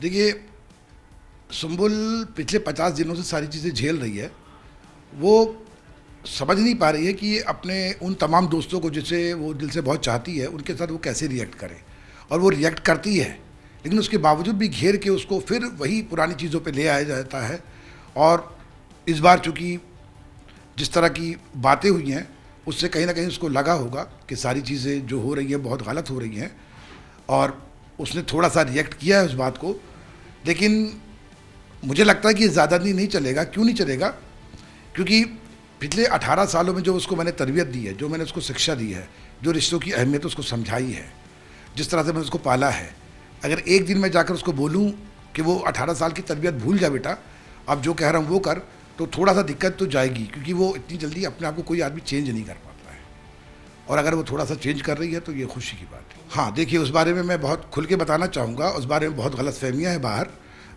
देखिए, सुंबुल पिछले 50 दिनों से सारी चीज़ें झेल रही है। वो समझ नहीं पा रही है कि ये अपने उन तमाम दोस्तों को जिसे वो दिल से बहुत चाहती है, उनके साथ वो कैसे रिएक्ट करे। और वो रिएक्ट करती है, लेकिन उसके बावजूद भी घेर के उसको फिर वही पुरानी चीज़ों पे ले आया जाता है। और इस बार चूँकि जिस तरह की बातें हुई हैं, उससे कहीं न कहीं उसको लगा होगा कि सारी चीज़ें जो हो रही हैं बहुत गलत हो रही हैं, और उसने थोड़ा-सा रिएक्ट किया है उस बात को। लेकिन मुझे लगता है कि ये ज़्यादा दिन नहीं चलेगा। क्यों नहीं चलेगा? क्योंकि पिछले 18 सालों में जो उसको मैंने तरबियत दी है, जो मैंने उसको शिक्षा दी है, जो रिश्तों की अहमियत उसको समझाई है, जिस तरह से मैंने उसको पाला है, अगर एक दिन मैं जाकर उसको बोलूँ कि वो 18 साल की तरबियत भूल जा बेटा, अब जो कह रहा हूँ वो कर, तो थोड़ा-सा दिक्कत तो जाएगी, क्योंकि वो इतनी जल्दी अपने आप को कोई आदमी चेंज नहीं कर पाता है। और अगर वो थोड़ा-सा चेंज कर रही है तो ये खुशी की बात है। हाँ, देखिए, उस बारे में मैं बहुत खुल के बताना चाहूँगा। उस बारे में बहुत गलतफ़हमियाँ हैं बाहर।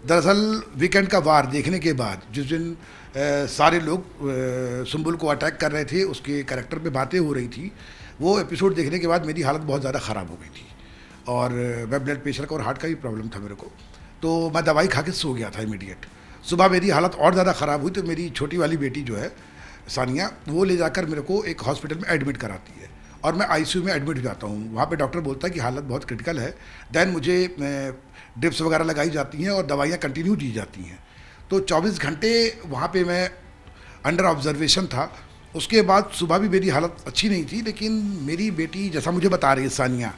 दरअसल वीकेंड का वार देखने के बाद जिस दिन सारे लोग सुंबुल को अटैक कर रहे थे, उसके कैरेक्टर पे बातें हो रही थी, वो एपिसोड देखने के बाद मेरी हालत बहुत ज़्यादा ख़राब हो गई थी। और मैं ब्लड प्रेशर का और हार्ट का भी प्रॉब्लम था मेरे को, तो मैं दवाई खा के सो गया था इमीडिएट। सुबह मेरी हालत और ज़्यादा ख़राब हुई तो मेरी छोटी वाली बेटी जो है सानिया, वो ले जाकर मेरे को एक हॉस्पिटल में एडमिट कराती है, और मैं आईसीयू में एडमिट हो जाता हूँ। वहाँ पे डॉक्टर बोलता है कि हालत बहुत क्रिटिकल है। देन मुझे ड्रिप्स वगैरह लगाई जाती हैं और दवाइयाँ कंटिन्यू दी जाती हैं। तो 24 घंटे वहाँ पे मैं अंडर ऑब्जर्वेशन था। उसके बाद सुबह भी मेरी हालत अच्छी नहीं थी, लेकिन मेरी बेटी जैसा मुझे बता रही है सानिया,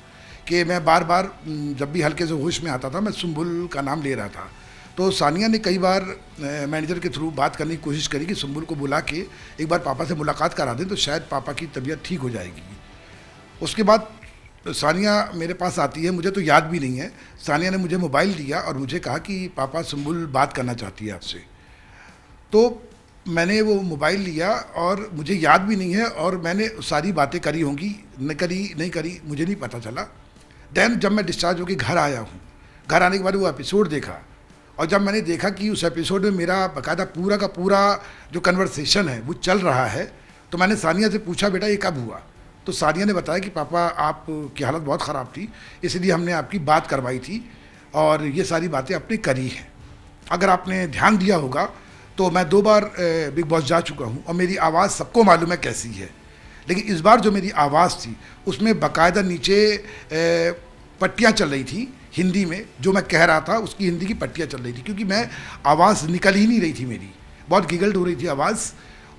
कि मैं बार बार जब भी हल्के से होश में आता था मैं सुंबुल का नाम ले रहा था। तो सानिया ने कई बार मैनेजर के थ्रू बात करने की कोशिश करी कि सुंबुल को बुला के एक बार पापा से मुलाकात करा दें तो शायद पापा की तबीयत ठीक हो जाएगी। उसके बाद सानिया मेरे पास आती है, मुझे तो याद भी नहीं है। सानिया ने मुझे मोबाइल दिया और मुझे कहा कि पापा, सुंबुल बात करना चाहती है आपसे। तो मैंने वो मोबाइल लिया और मुझे याद भी नहीं है, और मैंने सारी बातें करी होंगी, नहीं करी मुझे नहीं पता चला। देन जब मैं डिस्चार्ज होकर घर आया हूँ, घर आने के बाद वो एपिसोड देखा, और जब मैंने देखा कि उस एपिसोड में मेरा बाकायदा पूरा का पूरा जो कन्वर्सेशन है वो चल रहा है, तो मैंने सानिया से पूछा, बेटा ये कब हुआ? तो सानिया ने बताया कि पापा, आपकी हालत बहुत ख़राब थी, इसलिए हमने आपकी बात करवाई थी और ये सारी बातें आपने करी हैं। अगर आपने ध्यान दिया होगा तो मैं 2 बार बिग बॉस जा चुका हूँ और मेरी आवाज़ सबको मालूम है कैसी है। लेकिन इस बार जो मेरी आवाज़ थी उसमें बाकायदा नीचे पट्टियाँ चल रही थी हिंदी में, जो मैं कह रहा था उसकी हिंदी की पट्टियाँ चल रही थी, क्योंकि मैं आवाज़ निकल ही नहीं रही थी, मेरी बहुत गिगल्ड हो रही थी आवाज़।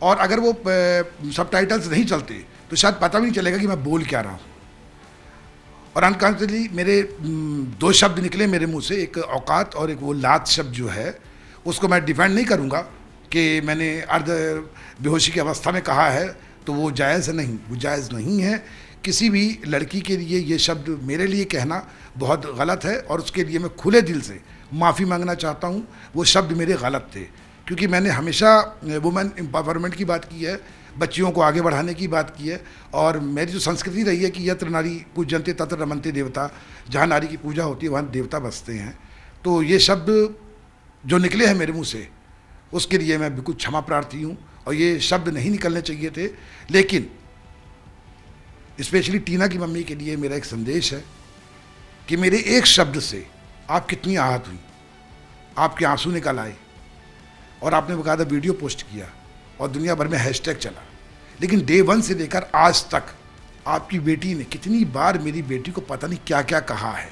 और अगर वो सबटाइटल्स नहीं चलते तो शायद पता भी नहीं चलेगा कि मैं बोल क्या रहा हूँ। और अनकॉन्शियसली मेरे 2 शब्द निकले मेरे मुंह से, एक औकात और एक वो लात शब्द जो है, उसको मैं डिफेंड नहीं करूँगा कि मैंने अर्ध बेहोशी की अवस्था में कहा है, तो वो जायज़ नहीं, वो जायज़ नहीं है। किसी भी लड़की के लिए ये शब्द मेरे लिए कहना बहुत गलत है, और उसके लिए मैं खुले दिल से माफ़ी मांगना चाहता हूँ। वो शब्द मेरे गलत थे, क्योंकि मैंने हमेशा वुमेन एम्पावरमेंट की बात की है, बच्चियों को आगे बढ़ाने की बात की है, और मेरी जो संस्कृति रही है कि यत्र नारी पूज्यन्ते तत्र रमन्ते देवता, जहाँ नारी की पूजा होती है वहाँ देवता बसते हैं। तो ये शब्द जो निकले हैं मेरे मुंह से, उसके लिए मैं बिल्कुल क्षमा प्रार्थी हूँ, और ये शब्द नहीं निकलने चाहिए थे। लेकिन स्पेशली टीना की मम्मी के लिए मेरा एक संदेश है कि मेरे एक शब्द से आप कितनी आहत हुई, आपके आंसू निकल आए, और आपने बकायदा वीडियो पोस्ट किया और दुनिया भर में हैशटैग चला। लेकिन डे 1 से लेकर आज तक आपकी बेटी ने कितनी बार मेरी बेटी को पता नहीं क्या क्या कहा है।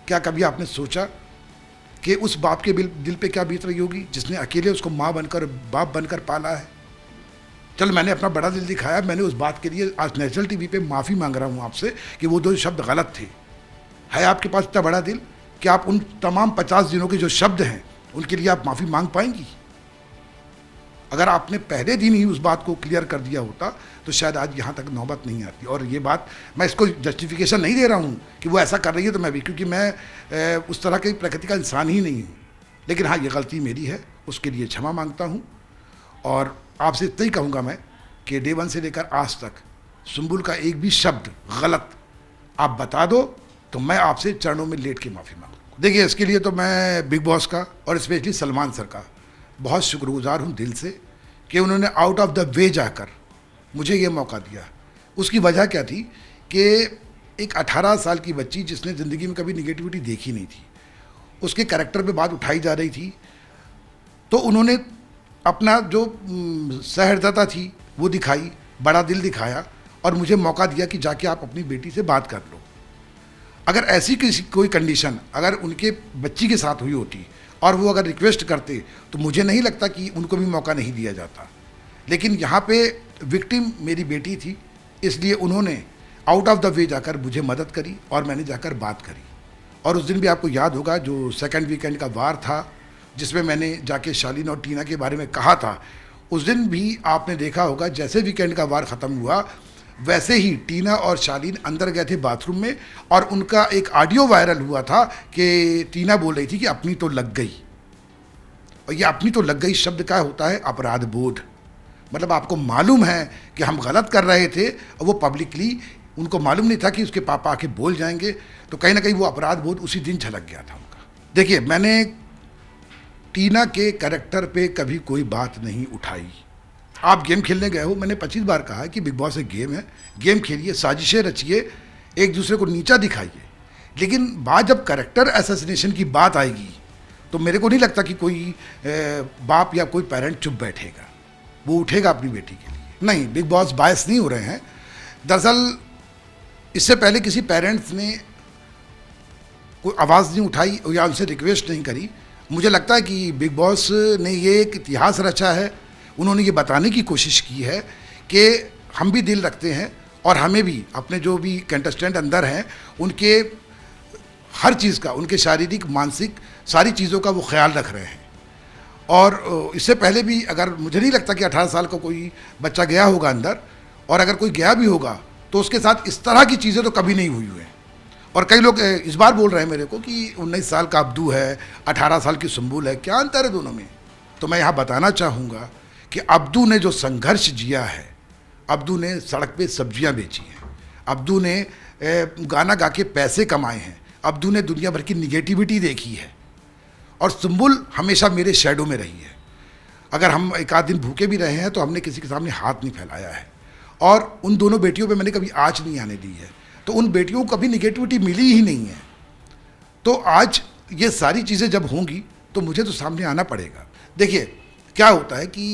क्या कभी आपने सोचा कि उस बाप के दिल पे क्या बीत रही होगी जिसने अकेले उसको माँ बनकर, बाप बनकर पाला है? चल, मैंने अपना बड़ा दिल दिखाया, मैंने उस बात के लिए आज नेशनल टीवी पे माफ़ी मांग रहा हूँ आपसे कि वो 2 शब्द गलत थे। है आपके पास इतना बड़ा दिल कि आप उन तमाम 50 दिनों के जो शब्द हैं उनके लिए आप माफ़ी मांग पाएंगी? अगर आपने पहले दिन ही उस बात को क्लियर कर दिया होता तो शायद आज यहाँ तक नौबत नहीं आती। और ये बात, मैं इसको जस्टिफिकेशन नहीं दे रहा हूँ कि वो ऐसा कर रही है तो मैं भी, क्योंकि मैं उस तरह की प्रकृति का इंसान ही नहीं हूँ। लेकिन हाँ, ये गलती मेरी है, उसके लिए क्षमा मांगता हूँ। और आपसे इतना ही कहूँगा मैं कि डे 1 से लेकर आज तक सुंबुल का एक भी शब्द गलत आप बता दो तो मैं आपसे चरणों में लेट के माफ़ी मांगूँ। देखिए, इसके लिए तो मैं बिग बॉस का और स्पेशली सलमान सर का बहुत शुक्रगुजार हूँ दिल से कि उन्होंने आउट ऑफ द वे जाकर मुझे ये मौका दिया। उसकी वजह क्या थी कि एक 18 साल की बच्ची जिसने ज़िंदगी में कभी निगेटिविटी देखी नहीं थी, उसके कैरेक्टर पे बात उठाई जा रही थी, तो उन्होंने अपना जो सहृदयता थी वो दिखाई, बड़ा दिल दिखाया और मुझे मौका दिया कि जाके आप अपनी बेटी से बात कर लो। अगर ऐसी किसी कोई कंडीशन अगर उनके बच्ची के साथ हुई होती और वो अगर रिक्वेस्ट करते तो मुझे नहीं लगता कि उनको भी मौका नहीं दिया जाता। लेकिन यहाँ पे विक्टिम मेरी बेटी थी, इसलिए उन्होंने आउट ऑफ द वे जाकर मुझे मदद करी और मैंने जाकर बात करी। और उस दिन भी आपको याद होगा जो सेकंड वीकेंड का वार था जिसमें मैंने जाके शालीन और टीना के बारे में कहा था, उस दिन भी आपने देखा होगा जैसे वीकेंड का वार ख़त्म हुआ वैसे ही टीना और शालीन अंदर गए थे बाथरूम में और उनका एक ऑडियो वायरल हुआ था कि टीना बोल रही थी कि अपनी तो लग गई। और ये अपनी तो लग गई शब्द क्या होता है? अपराध बोध। मतलब आपको मालूम है कि हम गलत कर रहे थे और वो पब्लिकली, उनको मालूम नहीं था कि उसके पापा आके बोल जाएंगे, तो कहीं ना कहीं वो अपराध बोध उसी दिन झलक गया था उनका। देखिए, मैंने टीना के कैरेक्टर पे कभी कोई बात नहीं उठाई। आप गेम खेलने गए हो, मैंने 25 बार कहा है कि बिग बॉस एक गेम है, गेम खेलिए, साजिशें रचिए, एक दूसरे को नीचा दिखाइए, लेकिन बात जब कैरेक्टर असैसिनेशन की बात आएगी तो मेरे को नहीं लगता कि कोई बाप या कोई पेरेंट चुप बैठेगा, वो उठेगा अपनी बेटी के लिए। नहीं, बिग बॉस बायस नहीं हो रहे हैं। दरअसल इससे पहले किसी पेरेंट्स ने कोई आवाज़ नहीं उठाई या उनसे रिक्वेस्ट नहीं करी। मुझे लगता है कि बिग बॉस ने ये एक इतिहास रचा है, उन्होंने ये बताने की कोशिश की है कि हम भी दिल रखते हैं और हमें भी अपने जो भी कंटेस्टेंट अंदर हैं उनके हर चीज़ का, उनके शारीरिक मानसिक सारी चीज़ों का वो ख्याल रख रहे हैं। और इससे पहले भी अगर, मुझे नहीं लगता कि 18 साल का कोई बच्चा गया होगा अंदर, और अगर कोई गया भी होगा तो उसके साथ इस तरह की चीज़ें तो कभी नहीं हुई हैं। और कई लोग इस बार बोल रहे हैं मेरे को कि 19 साल का अब्दू है, 18 साल की सुंबुल है, क्या अंतर है दोनों में? तो मैं यहाँ बताना चाहूँगा कि अब्दू ने जो संघर्ष जिया है, अब्दू ने सड़क पे सब्जियां बेची हैं, अब्दू ने गाना गा के पैसे कमाए हैं, अब्दू ने दुनिया भर की निगेटिविटी देखी है, और सुंबुल हमेशा मेरे शैडो में रही है। अगर हम एक आध दिन भूखे भी रहे हैं तो हमने किसी के सामने हाथ नहीं फैलाया है, और उन दोनों बेटियों पे मैंने कभी आँच नहीं आने दी है, तो उन बेटियों को कभी निगेटिविटी मिली ही नहीं है। तो आज ये सारी चीज़ें जब होंगी तो मुझे तो सामने आना पड़ेगा। देखिए, क्या होता है कि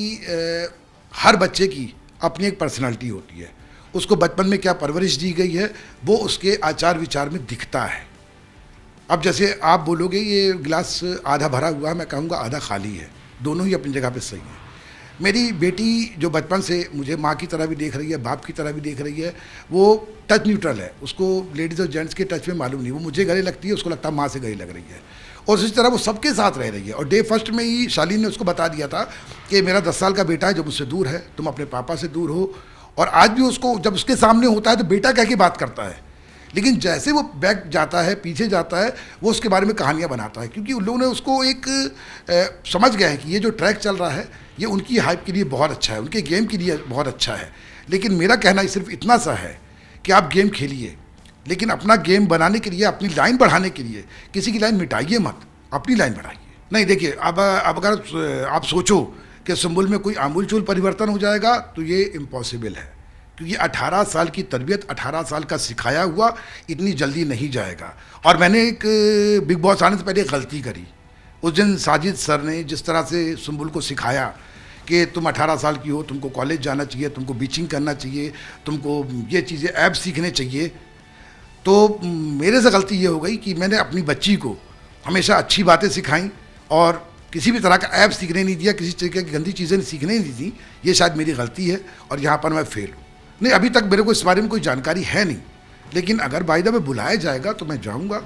हर बच्चे की अपनी एक पर्सनालिटी होती है, उसको बचपन में क्या परवरिश दी गई है वो उसके आचार विचार में दिखता है। अब जैसे आप बोलोगे ये गिलास आधा भरा हुआ है, मैं कहूँगा आधा खाली है, दोनों ही अपनी जगह पे सही है। मेरी बेटी जो बचपन से मुझे माँ की तरह भी देख रही है, बाप की तरह भी देख रही है, वो टच न्यूट्रल है, उसको लेडीज़ और जेंट्स के टच में मालूम नहीं, वो मुझे गले लगती है, उसको लगता है माँ से गले लग रही है, और इसी तरह वो सबके साथ रह रही है। और डे फर्स्ट में ही शालीन ने उसको बता दिया था कि मेरा 10 साल का बेटा है जो मुझसे दूर है, तुम अपने पापा से दूर हो। और आज भी उसको जब उसके सामने होता है तो बेटा कह के बात करता है, लेकिन जैसे वो बैक जाता है, पीछे जाता है, वो उसके बारे में कहानियाँ बनाता है, क्योंकि उन लोगों ने उसको एक समझ गए हैं कि ये जो ट्रैक चल रहा है ये उनकी हाइप के लिए बहुत अच्छा है, उनके गेम के लिए बहुत अच्छा है। लेकिन मेरा कहना सिर्फ इतना सा है कि आप गेम खेलिए, लेकिन अपना गेम बनाने के लिए, अपनी लाइन बढ़ाने के लिए किसी की लाइन मिटाइए मत, अपनी लाइन बढ़ाइए। नहीं, देखिए, अब अगर आप सोचो कि सुंबुल में कोई आमूलचूल परिवर्तन हो जाएगा तो ये इम्पॉसिबल है, क्योंकि 18 साल की तरबियत, 18 साल का सिखाया हुआ इतनी जल्दी नहीं जाएगा। और मैंने एक बिग बॉस आने से पहले एक गलती करी। उस दिन साजिद सर ने जिस तरह से सुंबुल को सिखाया कि तुम 18 साल की हो, तुमको कॉलेज जाना चाहिए, तुमको बीचिंग करना चाहिए, तुमको ये चीज़ें ऐप सीखने चाहिए, तो मेरे से गलती ये हो गई कि मैंने अपनी बच्ची को हमेशा अच्छी बातें सिखाई और किसी भी तरह का ऐप सीखने नहीं दिया, किसी तरीके की गंदी चीज़ें सीखने नहीं दी। ये शायद मेरी गलती है और यहाँ पर मैं फेल हूँ। नहीं, अभी तक मेरे को इस बारे में कोई जानकारी है नहीं, लेकिन अगर बाय द वे बुलाया जाएगा तो मैं जाऊँगा,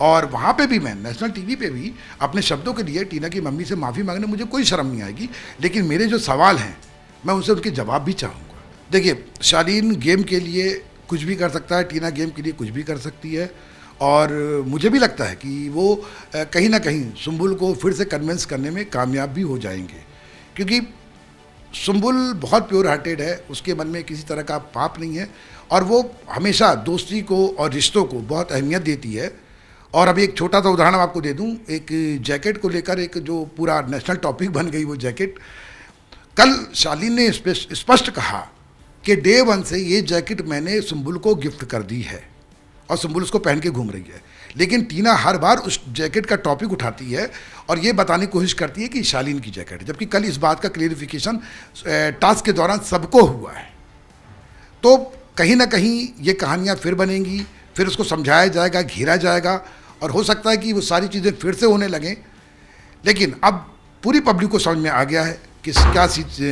और वहाँ पे भी मैं नेशनल टीवी पे भी अपने शब्दों के लिए टीना की मम्मी से माफ़ी मांगने मुझे कोई शर्म नहीं आएगी, लेकिन मेरे जो सवाल हैं मैं उनसे उनके जवाब भी चाहूँगा। देखिए, शालीन गेम के लिए कुछ भी कर सकता है, टीना गेम के लिए कुछ भी कर सकती है, और मुझे भी लगता है कि वो कहीं ना कहीं सुंबुल को फिर से कन्विंस करने में कामयाब भी हो जाएंगे, क्योंकि सुंबुल बहुत प्योर हार्टेड है, उसके मन में किसी तरह का पाप नहीं है, और वो हमेशा दोस्ती को और रिश्तों को बहुत अहमियत देती है। और अभी एक छोटा सा उदाहरण आपको दे दूं, एक जैकेट को लेकर एक जो पूरा नेशनल टॉपिक बन गई वो जैकेट, कल शालीन ने स्पष्ट कहा कि डे 1 से ये जैकेट मैंने सुंबुल को गिफ्ट कर दी है, और सुंबुल उसको पहन के घूम रही है, लेकिन टीना हर बार उस जैकेट का टॉपिक उठाती है और ये बताने की कोशिश करती है कि शालीन की जैकेट है, जबकि कल इस बात का क्लियरिफिकेशन टास्क के दौरान सबको हुआ है। तो कहीं ना कहीं ये कहानियाँ फिर बनेंगी, फिर उसको समझाया जाएगा, घेरा जाएगा, और हो सकता है कि वो सारी चीज़ें फिर से होने लगें। लेकिन अब पूरी पब्लिक को समझ में आ गया है कि क्या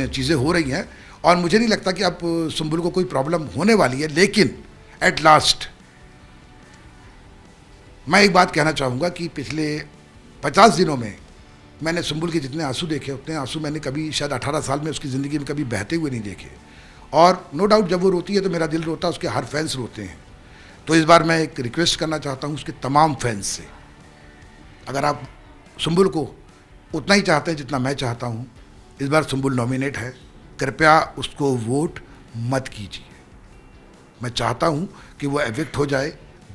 चीज़ें हो रही हैं, और मुझे नहीं लगता कि अब सुंबुल को कोई प्रॉब्लम होने वाली है। लेकिन एट लास्ट मैं एक बात कहना चाहूँगा कि पिछले 50 दिनों में मैंने सुंबुल के जितने आंसू देखे, उतने आंसू मैंने कभी शायद 18 साल में उसकी ज़िंदगी में कभी बहते हुए नहीं देखे। और नो डाउट जब वो रोती है तो मेरा दिल रोता है, उसके हर फैंस रोते हैं। तो इस बार मैं एक रिक्वेस्ट करना चाहता हूँ उसके तमाम फैंस से, अगर आप सुंबुल को उतना ही चाहते हैं जितना मैं चाहता हूँ, इस बार सुंबुल नॉमिनेट है, कृपया उसको वोट मत कीजिए। मैं चाहता हूँ कि वो एविक्ट हो जाए,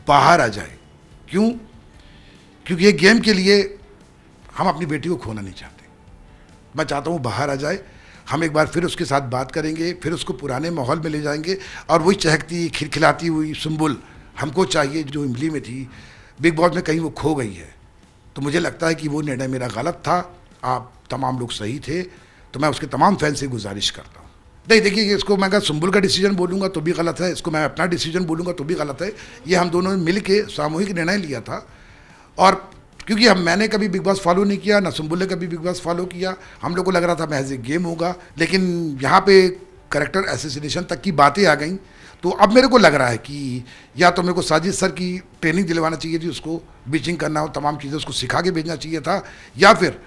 बाहर आ जाए। क्यों? क्योंकि ये गेम के लिए हम अपनी बेटी को खोना नहीं चाहते। मैं चाहता हूँ बाहर आ जाए, हम एक बार फिर उसके साथ बात करेंगे, फिर उसको पुराने माहौल में ले जाएंगे, और वही चहकती खिलखिलाती हुई सुंबुल हमको चाहिए जो इमली में थी। बिग बॉस में कहीं वो खो गई है। तो मुझे लगता है कि वो निर्णय मेरा गलत था, आप तमाम लोग सही थे। तो मैं उसके तमाम फैन से गुजारिश करता हूँ, नहीं देखिए, इसको मैं अगर सुंबुल का डिसीजन बोलूँगा तो भी गलत है, इसको मैं अपना डिसीजन बोलूँगा तो भी गलत है। ये हम दोनों ने मिल के सामूहिक निर्णय लिया था, और क्योंकि मैंने कभी बिग बॉस फॉलो नहीं किया, ना सुंबुल ने कभी बिग बॉस फॉलो किया, हम लोग को लग रहा था महज एक गेम होगा। लेकिन यहाँ पे कैरेक्टर एसेसिनेशन तक की बातें आ गई, तो अब मेरे को लग रहा है कि या तो मेरे को साजिद सर की ट्रेनिंग दिलवाना चाहिए थी, उसको बीचिंग करना और तमाम चीज़ें उसको सिखा के भेजना चाहिए था, या फिर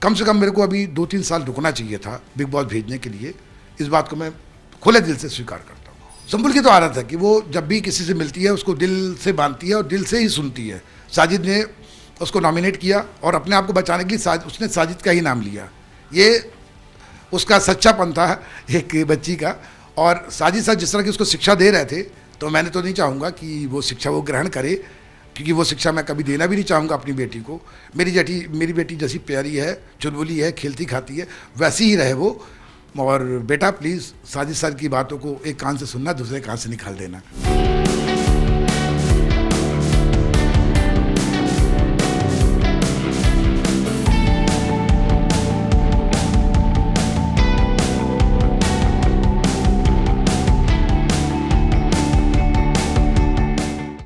कम से कम मेरे को अभी 2-3 साल रुकना चाहिए था बिग बॉस भेजने के लिए। इस बात को मैं खुले दिल से स्वीकार करता हूँ। सुंबुल की तो आदत है कि वो जब भी किसी से मिलती है उसको दिल से बांधती है और दिल से ही सुनती है। साजिद ने उसको नॉमिनेट किया और अपने आप को बचाने के लिए उसने साजिद का ही नाम लिया। ये उसका सच्चापन था एक बच्ची का। और साजिद साहब जिस तरह की उसको शिक्षा दे रहे थे, तो मैंने तो नहीं चाहूँगा कि वो शिक्षा वो ग्रहण करे, क्योंकि वो शिक्षा मैं कभी देना भी नहीं चाहूँगा अपनी बेटी को। मेरी बेटी जैसी प्यारी है, चुलबुली है, खेलती खाती है, वैसी ही रहे वो। और बेटा प्लीज़ साजिद सर की बातों को एक कान से सुनना, दूसरे कान से निकाल देना।